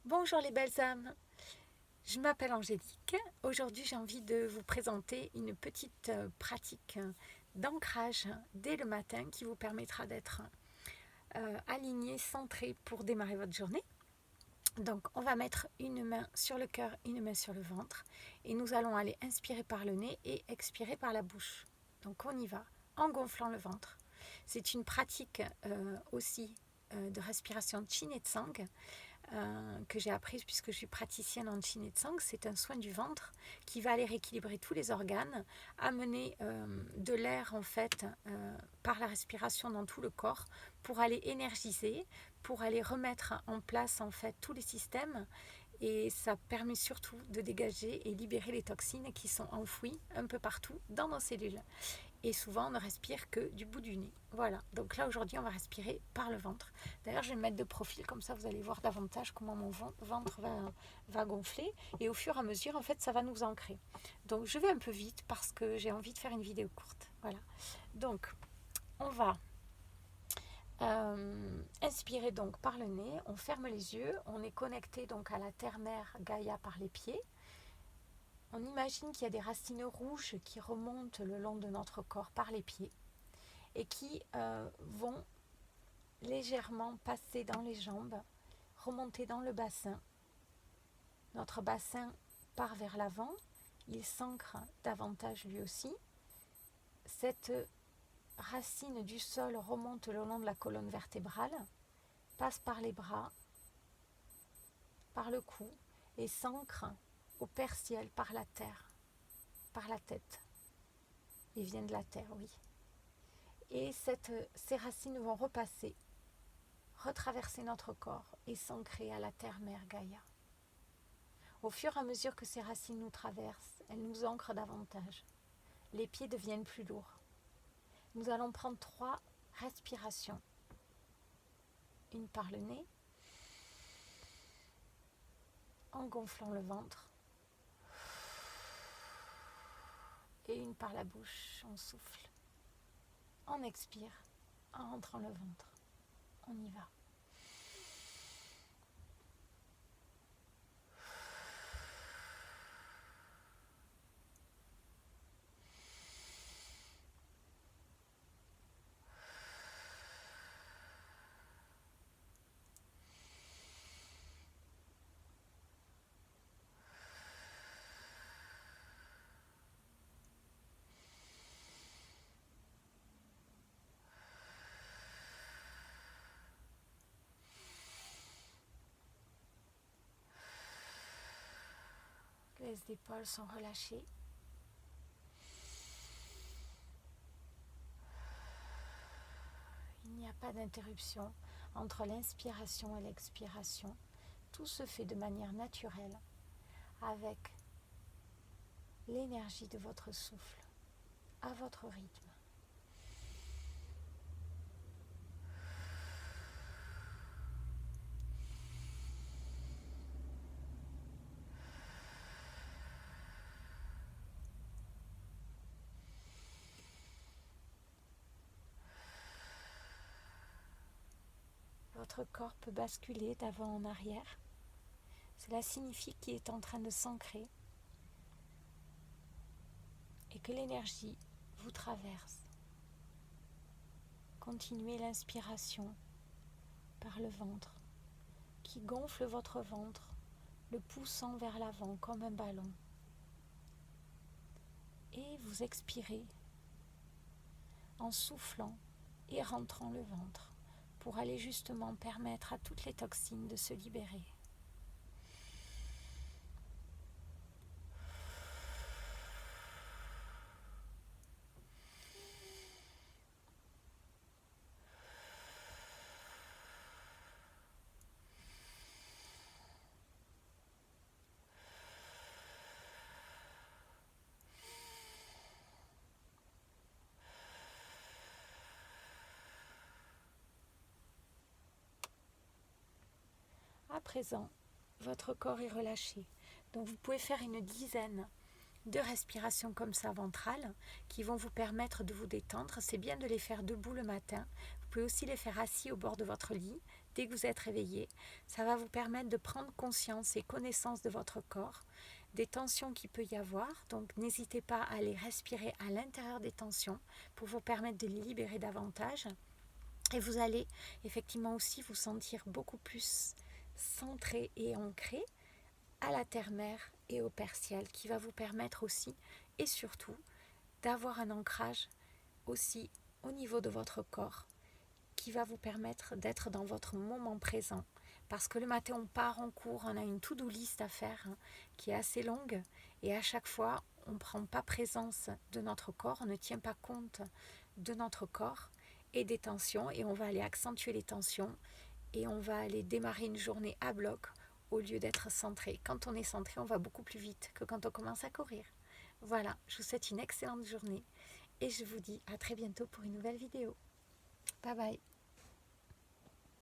Bonjour les belles âmes, je m'appelle Angélique. Aujourd'hui j'ai envie de vous présenter une petite pratique d'ancrage dès le matin qui vous permettra d'être aligné, centré pour démarrer votre journée. Donc on va mettre une main sur le cœur, une main sur le ventre et nous allons aller inspirer par le nez et expirer par la bouche. Donc on y va en gonflant le ventre. C'est une pratique aussi de respiration Chin et Tsang que j'ai apprise puisque je suis praticienne en Chin et Tsang. C'est un soin du ventre qui va aller rééquilibrer tous les organes, amener de l'air en fait par la respiration dans tout le corps pour aller énergiser, pour aller remettre en place en fait tous les systèmes. Et ça permet surtout de dégager et libérer les toxines qui sont enfouies un peu partout dans nos cellules. Et souvent, on ne respire que du bout du nez. Voilà, donc là aujourd'hui, on va respirer par le ventre. D'ailleurs, je vais me mettre de profil, comme ça vous allez voir davantage comment mon ventre va gonfler. Et au fur et à mesure, en fait, ça va nous ancrer. Donc, je vais un peu vite parce que j'ai envie de faire une vidéo courte. Voilà. Donc, on va inspirer donc par le nez. On ferme les yeux. On est connecté donc à la terre-mère Gaïa par les pieds. On imagine qu'il y a des racines rouges qui remontent le long de notre corps par les pieds et qui vont légèrement passer dans les jambes, remonter dans le bassin. Notre bassin part vers l'avant, il s'ancre davantage lui aussi. Cette racine du sol remonte le long de la colonne vertébrale, passe par les bras, par le cou et s'ancre au perciel par la terre, par la tête. Ils viennent de la terre, oui. Et ces racines vont repasser, retraverser notre corps et s'ancrer à la terre-mère Gaïa. Au fur et à mesure que ces racines nous traversent, elles nous ancrent davantage. Les pieds deviennent plus lourds. Nous allons prendre 3 respirations. Une par le nez, en gonflant le ventre, et une par la bouche, on souffle. On expire, en rentrant le ventre. On y va. Les épaules sont relâchées. Il n'y a pas d'interruption entre l'inspiration et l'expiration. Tout se fait de manière naturelle avec l'énergie de votre souffle, à votre rythme. Votre corps peut basculer d'avant en arrière. Cela signifie qu'il est en train de s'ancrer et que l'énergie vous traverse. Continuez l'inspiration par le ventre qui gonfle votre ventre, le poussant vers l'avant comme un ballon. Et vous expirez en soufflant et rentrant le ventre pour aller justement permettre à toutes les toxines de se libérer. À présent, votre corps est relâché. Donc vous pouvez faire une dizaine de respirations comme ça ventrales qui vont vous permettre de vous détendre. C'est bien de les faire debout le matin. Vous pouvez aussi les faire assis au bord de votre lit, dès que vous êtes réveillé. Ça va vous permettre de prendre conscience et connaissance de votre corps, des tensions qu'il peut y avoir. Donc n'hésitez pas à aller respirer à l'intérieur des tensions pour vous permettre de les libérer davantage. Et vous allez effectivement aussi vous sentir beaucoup plus centré et ancré à la terre-mère et au Père Ciel, qui va vous permettre aussi et surtout d'avoir un ancrage aussi au niveau de votre corps, qui va vous permettre d'être dans votre moment présent. Parce que le matin, on part en cours, on a une to-do list à faire qui est assez longue, et à chaque fois, on ne prend pas présence de notre corps, on ne tient pas compte de notre corps et des tensions, et on va aller accentuer les tensions, et on va aller démarrer une journée à bloc au lieu d'être centré. Quand on est centré, on va beaucoup plus vite que quand on commence à courir. Voilà, je vous souhaite une excellente journée et je vous dis à très bientôt pour une nouvelle vidéo. Bye bye.